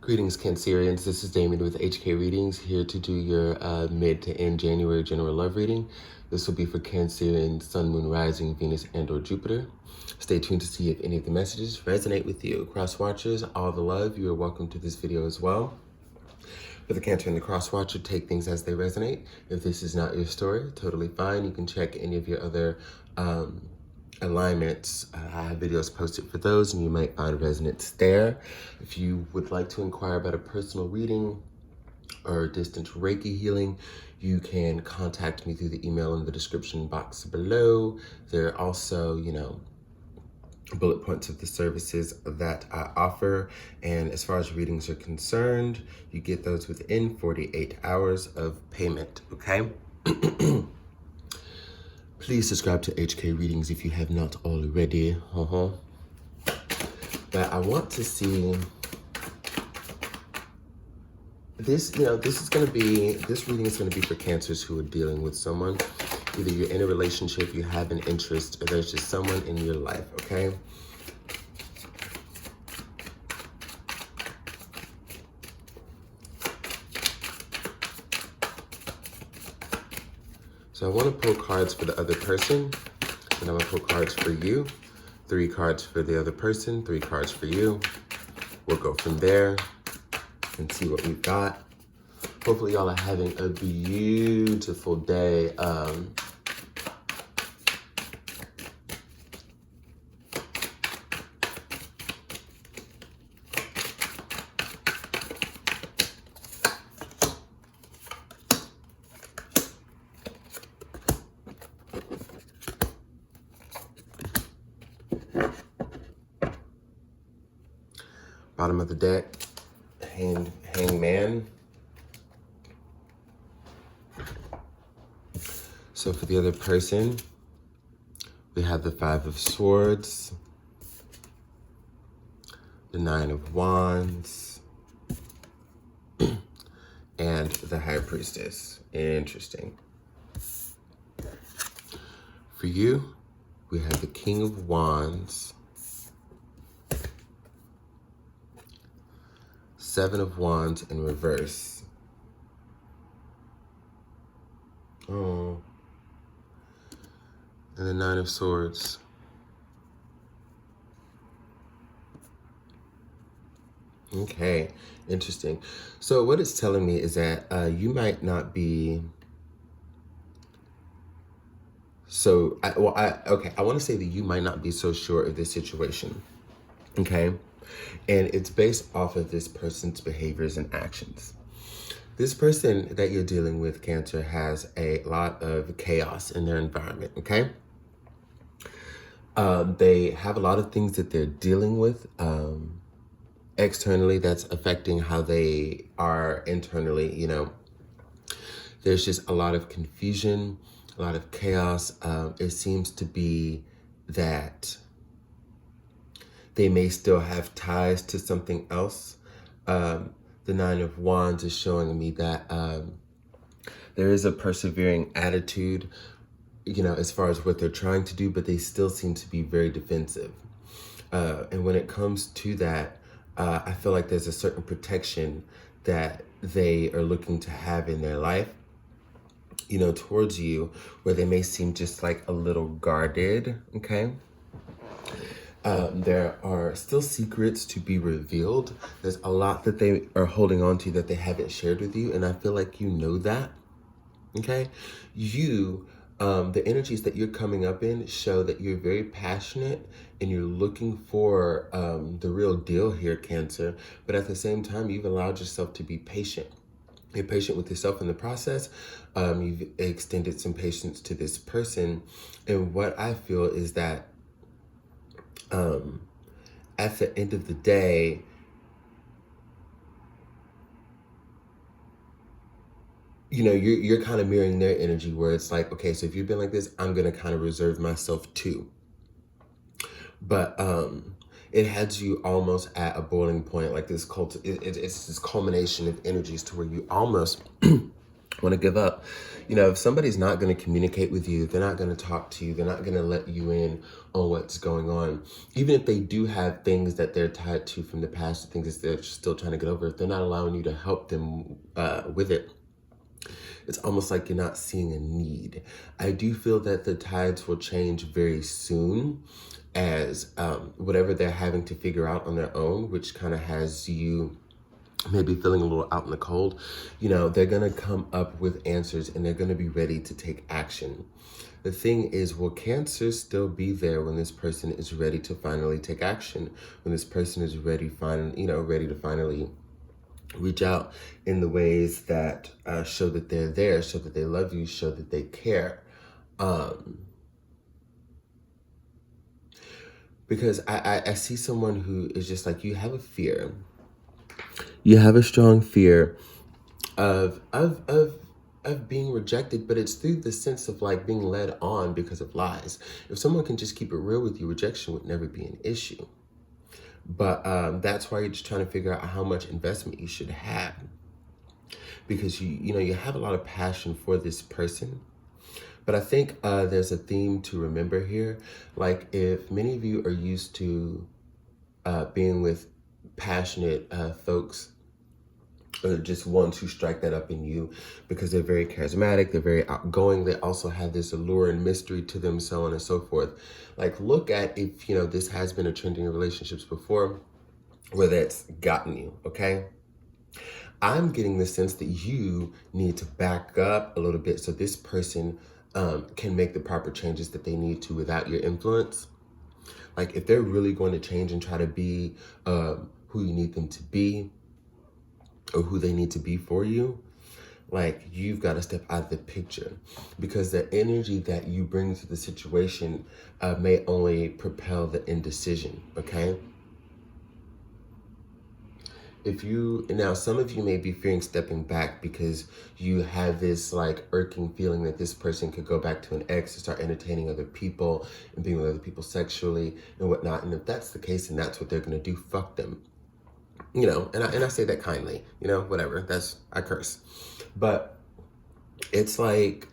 Greetings, Cancerians. This is Damien with HK Readings, here to do your mid to end January general love reading. This will be for Cancerian, Sun, Moon, Rising, Venus, and or Jupiter. Stay tuned to see if any of the messages resonate with you. Cross watchers, all the love, you are welcome to this video as well. For the Cancer and the Cross Watcher, take things as they resonate. If this is not your story, totally fine. You can check any of your other alignments. I have videos posted for those and you might find resonance there. If you would like to inquire about a personal reading or distant Reiki healing, you can contact me through the email in the description box below. There are also, bullet points of the services that I offer. And as far as readings are concerned, you get those within 48 hours of payment, okay? Please subscribe to HK Readings if you have not already. But I want to see this, this reading is going to be for Cancers who are dealing with someone. Either you're in a relationship, you have an interest, or there's just someone in your life, okay? So I want to pull cards for the other person, and I'm going to pull cards for you. 3 cards for the other person, 3 cards for you. We'll go from there and see what we've got. Hopefully y'all are having a beautiful day. Bottom of the deck, hangman. So for the other person, we have the 5 of Swords, the 9 of Wands, and the High Priestess. Interesting. For you, we have the King of Wands, 7 of Wands in reverse. Oh. And the 9 of Swords. Okay, interesting. So what it's telling me is that you might not be so, I want to say that you might not be so sure of this situation, okay? And it's based off of this person's behaviors and actions. This person that you're dealing with, Cancer, has a lot of chaos in their environment, okay? They have a lot of things that they're dealing with externally that's affecting how they are internally, There's just a lot of confusion, a lot of chaos. It seems to be that they may still have ties to something else. The 9 of Wands is showing me that there is a persevering attitude, as far as what they're trying to do, but they still seem to be very defensive. And when it comes to that, I feel like there's a certain protection that they are looking to have in their life, towards you, where they may seem just like a little guarded, okay? There are still secrets to be revealed. There's a lot that they are holding on to that they haven't shared with you, and I feel like you know that, okay? The energies that you're coming up in show that you're very passionate and you're looking for the real deal here, Cancer, but at the same time, you've allowed yourself to be patient. You're patient with yourself in the process. You've extended some patience to this person, and what I feel is that at the end of the day, you're kind of mirroring their energy where it's like, okay, so if you've been like this, I'm going to kind of reserve myself too. But it has you almost at a boiling point, like this it's this culmination of energies to where you almost want to give up. You know, if somebody's not going to communicate with you, they're not going to talk to you, they're not going to let you in on what's going on. Even if they do have things that they're tied to from the past, things that they're still trying to get over, if they're not allowing you to help them with it, it's almost like you're not seeing a need. I do feel that the tides will change very soon as whatever they're having to figure out on their own, which kind of has you maybe feeling a little out in the cold, you know, they're going to come up with answers and they're going to be ready to take action. The thing is, will Cancer still be there when this person is ready to finally take action? When this person is ready, ready to finally reach out in the ways that show that they're there, show that they love you, show that they care. Because I see someone who is just like, you have a fear. You have a strong fear of being rejected, but it's through the sense of like being led on because of lies. If someone can just keep it real with you, rejection would never be an issue. But that's why you're just trying to figure out how much investment you should have, because you have a lot of passion for this person. But I think there's a theme to remember here. Like, if many of you are used to being with passionate folks, or just ones who strike that up in you because they're very charismatic, they're very outgoing, they also have this allure and mystery to them, so on and so forth. Like, look at if, this has been a trend in your relationships before where that's gotten you, okay? I'm getting the sense that you need to back up a little bit so this person can make the proper changes that they need to without your influence. Like, if they're really going to change and try to be who you need them to be, or who they need to be for you, like, you've got to step out of the picture, because the energy that you bring to the situation may only propel the indecision, okay? Now some of you may be fearing stepping back because you have this like irking feeling that this person could go back to an ex and start entertaining other people and being with other people sexually and whatnot. And if that's the case and that's what they're going to do, fuck them. And I say that kindly, whatever, I curse. But it's like,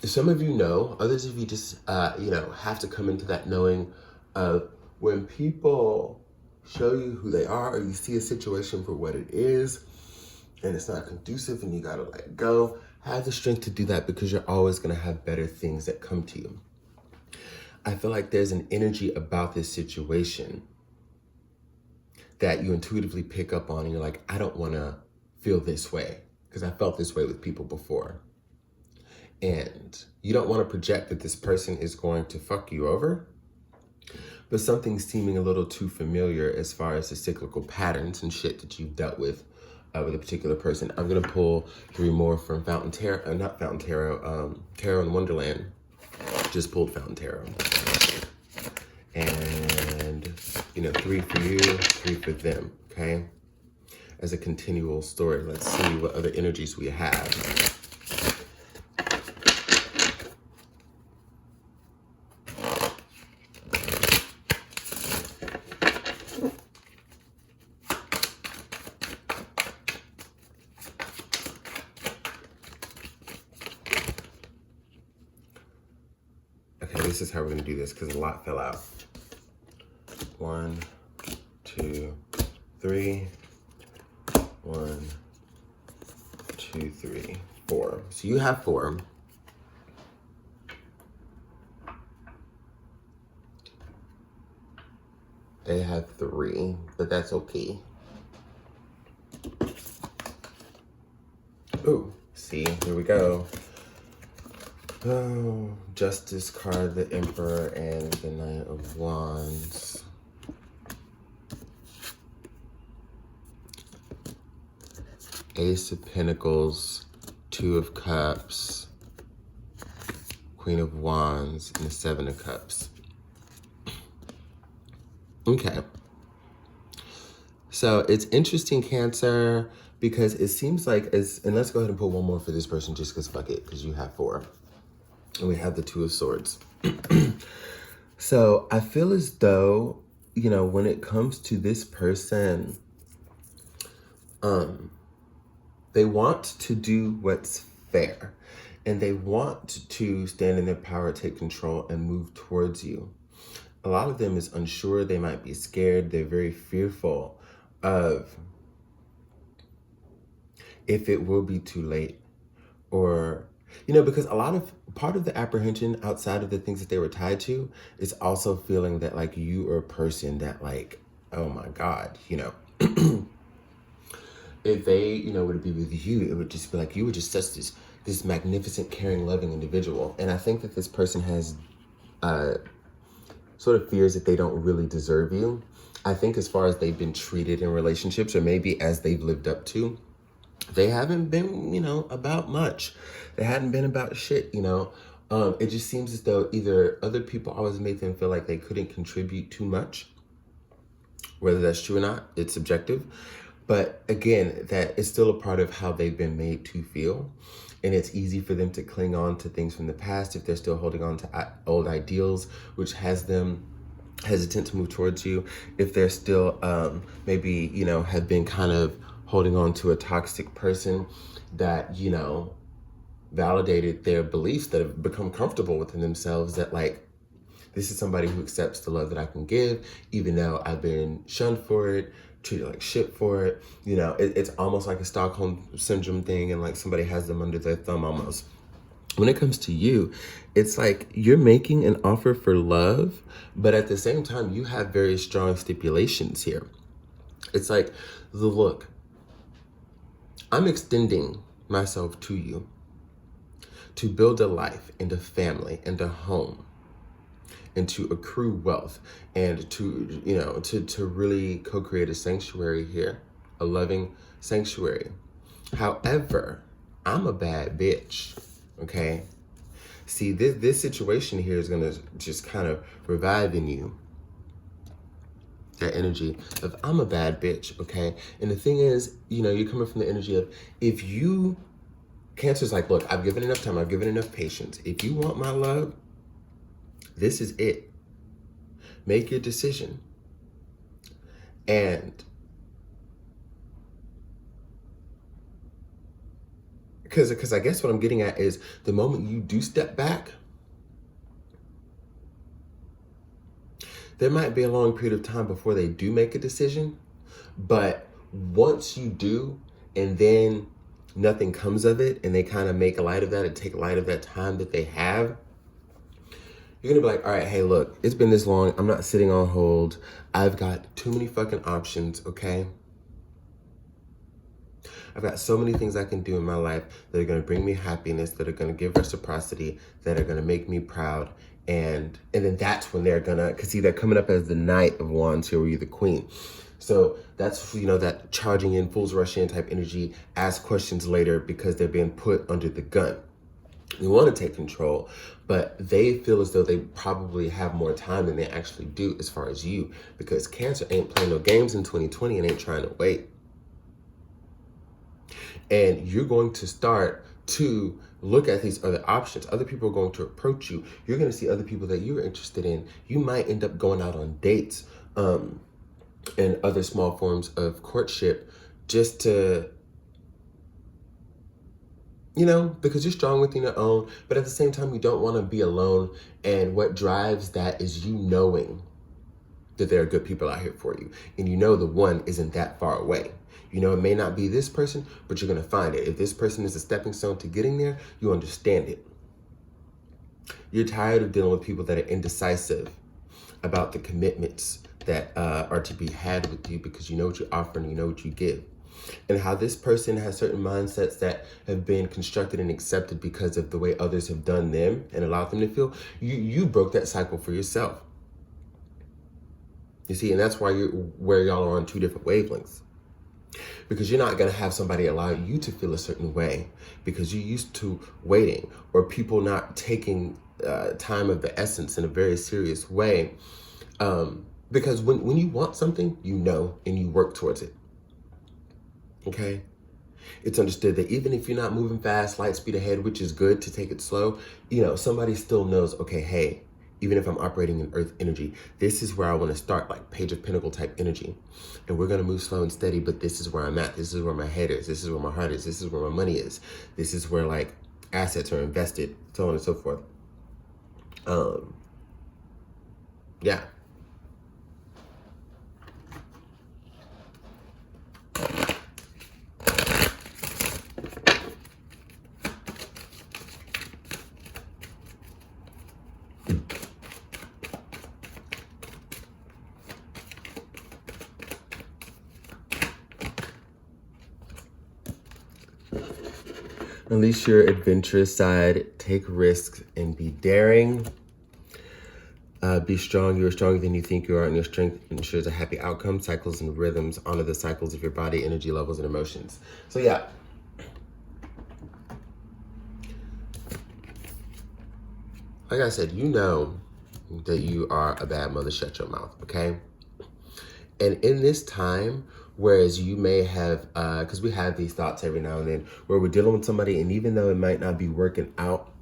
some of you know, others of you just, have to come into that knowing of when people show you who they are, or you see a situation for what it is, and it's not conducive and you gotta let go, have the strength to do that, because you're always gonna have better things that come to you. I feel like there's an energy about this situation that you intuitively pick up on, and you're like, I don't want to feel this way because I felt this way with people before. And you don't want to project that this person is going to fuck you over, but something's seeming a little too familiar as far as the cyclical patterns and shit that you've dealt with a particular person. I'm going to pull 3 more from Tarot in Wonderland. Just pulled Fountain Tarot. And, 3 for you, 3 for them, okay? As a continual story, let's see what other energies we have. Okay, this is how we're gonna do this because a lot fell out. 1, 2, 3. 1, 2, 3, 4. So you have 4. They have 3, but that's okay. Ooh, see, here we go. Oh, Justice card, the Emperor, and the Knight of Wands. Ace of Pentacles, 2 of Cups, Queen of Wands, and the 7 of Cups. Okay. So it's interesting, Cancer, because it seems like, and let's go ahead and pull 1 more for this person just because fuck it, because you have 4. And we have the 2 of Swords. So I feel as though, when it comes to this person, They want to do what's fair, and they want to stand in their power, take control, and move towards you. A lot of them is unsure. They might be scared. They're very fearful of if it will be too late, or, because part of the apprehension outside of the things that they were tied to is also feeling that like you are a person that like, oh my God, if they, would be with you, it would just be like, you were just such this magnificent, caring, loving individual. And I think that this person has sort of fears that they don't really deserve you. I think as far as they've been treated in relationships, or maybe as they've lived up to, they haven't been, about much. They hadn't been about shit, It just seems as though either other people always made them feel like they couldn't contribute too much. Whether that's true or not, it's subjective. But again, that is still a part of how they've been made to feel. And it's easy for them to cling on to things from the past if they're still holding on to old ideals, which has them hesitant to move towards you. If they're still maybe, have been kind of holding on to a toxic person that, validated their beliefs, that have become comfortable within themselves, that like, this is somebody who accepts the love that I can give, even though I've been shunned for it, treated like shit for it. It's almost like a Stockholm syndrome thing, and like somebody has them under their thumb almost. When it comes to you, it's like you're making an offer for love, but at the same time, you have very strong stipulations here. It's like, look, I'm extending myself to you to build a life and a family and a home, and to accrue wealth, and to really co-create a sanctuary here, a loving sanctuary. However, I'm a bad bitch, okay? See, this situation here is gonna just kind of revive in you that energy of I'm a bad bitch, okay? And the thing is, you're coming from the energy of Cancer's like, look, I've given enough time, I've given enough patience. If you want my love, this is it. Make your decision. And because I guess what I'm getting at is the moment you do step back, there might be a long period of time before they do make a decision. But once you do, and then nothing comes of it, and they kind of make light of that and take light of that time that they have, you're gonna be like, all right, hey, look, it's been this long. I'm not sitting on hold. I've got too many fucking options, okay? I've got so many things I can do in my life that are gonna bring me happiness, that are gonna give reciprocity, that are gonna make me proud. And then that's when they're gonna, because see, they're coming up as the Knight of Wands here, where you're the Queen. So that's, that charging in, fools rush in type energy, ask questions later because they're being put under the gun. You want to take control, but they feel as though they probably have more time than they actually do as far as you, because Cancer ain't playing no games in 2020 and ain't trying to wait. And you're going to start to look at these other options. Other people are going to approach you. You're going to see other people that you're interested in. You might end up going out on dates and other small forms of courtship just to, because you're strong within your own, but at the same time, you don't want to be alone. And what drives that is you knowing that there are good people out here for you. And the one isn't that far away. It may not be this person, but you're going to find it. If this person is a stepping stone to getting there, you understand it. You're tired of dealing with people that are indecisive about the commitments that are to be had with you, because you know what you offer and you know what you give. And how this person has certain mindsets that have been constructed and accepted because of the way others have done them and allowed them to feel. You broke that cycle for yourself. You see, and that's why where y'all are on two different wavelengths. Because you're not going to have somebody allow you to feel a certain way because you're used to waiting, or people not taking time of the essence in a very serious way. Because when you want something, and you work towards it. Okay? It's understood that even if you're not moving fast, light speed ahead, which is good to take it slow, somebody still knows, okay, hey, even if I'm operating in earth energy. This is where I want to start, like Page of Pentacle type energy. And we're going to move slow and steady, but this is where I'm at. This is where my head is. This is where my heart is. This is where my money is. This is where like assets are invested, so on and so forth. Yeah. Unleash your adventurous side, take risks, and be daring. Be strong. You are stronger than you think you are, and your strength ensures a happy outcome. Cycles and rhythms. Honor the cycles of your body, energy levels, and emotions. So yeah. Like I said, you know that you are a bad mother. Shut your mouth, okay? And in this time, whereas you may have, because we have these thoughts every now and then, where we're dealing with somebody, and even though it might not be working out,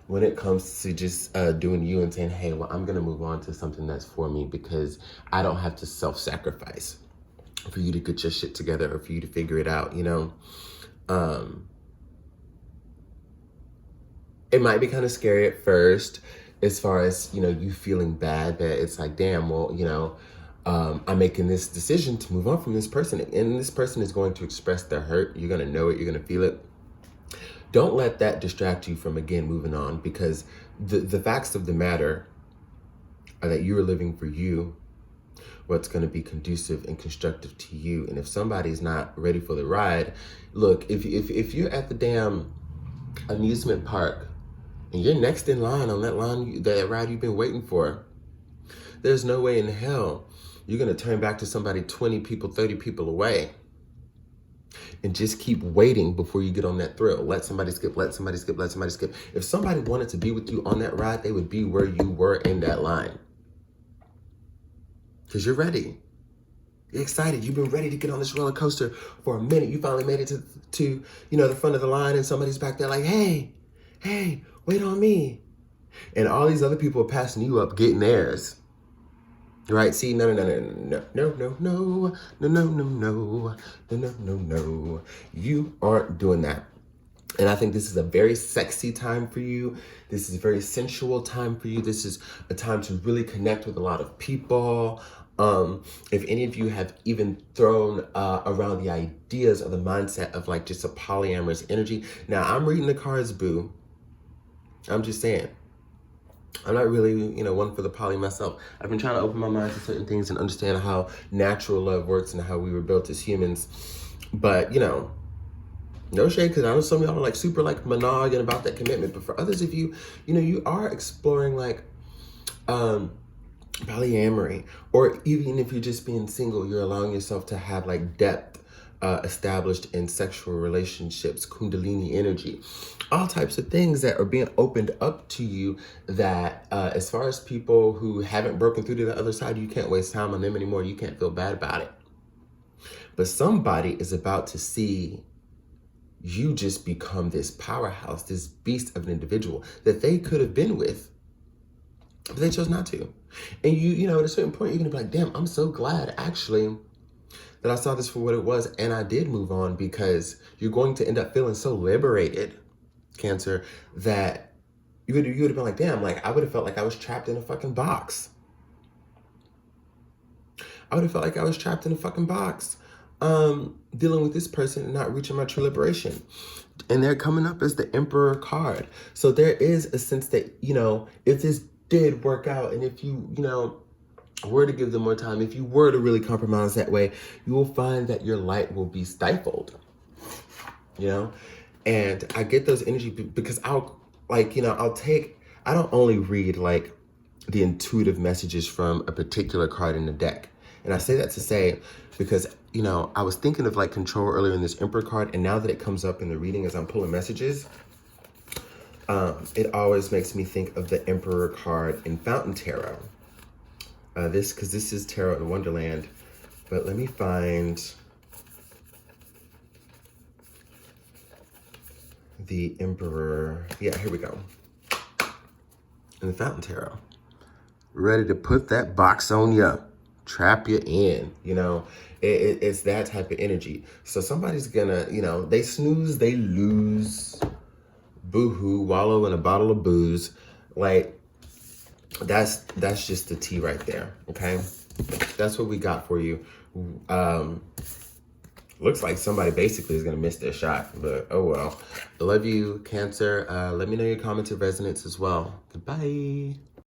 when it comes to just doing you and saying, hey, well, I'm going to move on to something that's for me because I don't have to self-sacrifice for you to get your shit together or for you to figure it out, you know? It might be kind of scary at first as far as, you know, you feeling bad that it's like, damn, well, you know, I'm making this decision to move on from this person, and this person is going to express their hurt. You're going to know it. You're going to feel it. Don't let that distract you from, again, moving on, because the facts of the matter are that you are living for you, what's going to be conducive and constructive to you. And if somebody's not ready for the ride, look, if you're at the damn amusement park and you're next in line on that ride you've been waiting for, there's no way in hell you're going to turn back to somebody 20 people, 30 people away and just keep waiting before you get on that thrill. Let somebody skip, let somebody skip, let somebody skip. If somebody wanted to be with you on that ride, they would be where you were in that line. Because you're ready. You're excited. You've been ready to get on this roller coaster for a minute. You finally made it to you know, the front of the line, and somebody's back there like, hey, wait on me. And all these other people are passing you up, getting theirs. Right? See, no. You aren't doing that. And I think this is a very sexy time for you. This is a very sensual time for you. This is a time to really connect with a lot of people. If any of you have even thrown around the ideas or the mindset of like just a polyamorous energy. Now, I'm reading the cards, boo. I'm just saying. I'm not really, you know, one for the poly myself. I've been trying to open my mind to certain things and understand how natural love works and how we were built as humans. But, you know, no shade, because I know some of y'all are like super like monog and about that commitment. But for others of you, you know, you are exploring like polyamory, or even if you're just being single, you're allowing yourself to have like depth established in sexual relationships, kundalini energy, all types of things that are being opened up to you that as far as people who haven't broken through to the other side, you can't waste time on them anymore. You can't feel bad about it. But somebody is about to see you just become this powerhouse, this beast of an individual that they could have been with, but they chose not to. And you know, at a certain point, you're gonna be like, damn, I'm so glad actually that I saw this for what it was, and I did move on, because you're going to end up feeling so liberated, Cancer, that you would have been like, damn, like I would have felt like I was trapped in a fucking box. I would have felt like I was trapped in a fucking box, dealing with this person and not reaching my true liberation. And they're coming up as the Emperor card. So there is a sense that, you know, if this did work out, and if you know, were to give them more time, if you were to really compromise that way, you will find that your light will be stifled, you know? And I get those energy because I'll like, you know, I don't only read like the intuitive messages from a particular card in the deck. And I say that to say, because, you know, I was thinking of like control earlier in this Emperor card, and now that it comes up in the reading as I'm pulling messages, it always makes me think of the Emperor card in Fountain Tarot. Because this is Tarot in Wonderland, but let me find the Emperor. Yeah, here we go. in the Fountain Tarot. Ready to put that box on you, trap you in, you know. It's that type of energy. So somebody's gonna, you know, they snooze, they lose, boo-hoo, wallow in a bottle of booze. Like, that's just the tea right there, okay? That's what we got for you. Looks like somebody basically is going to miss their shot, but oh well. I love you, Cancer. Let me know your comments or resonance as well. Goodbye.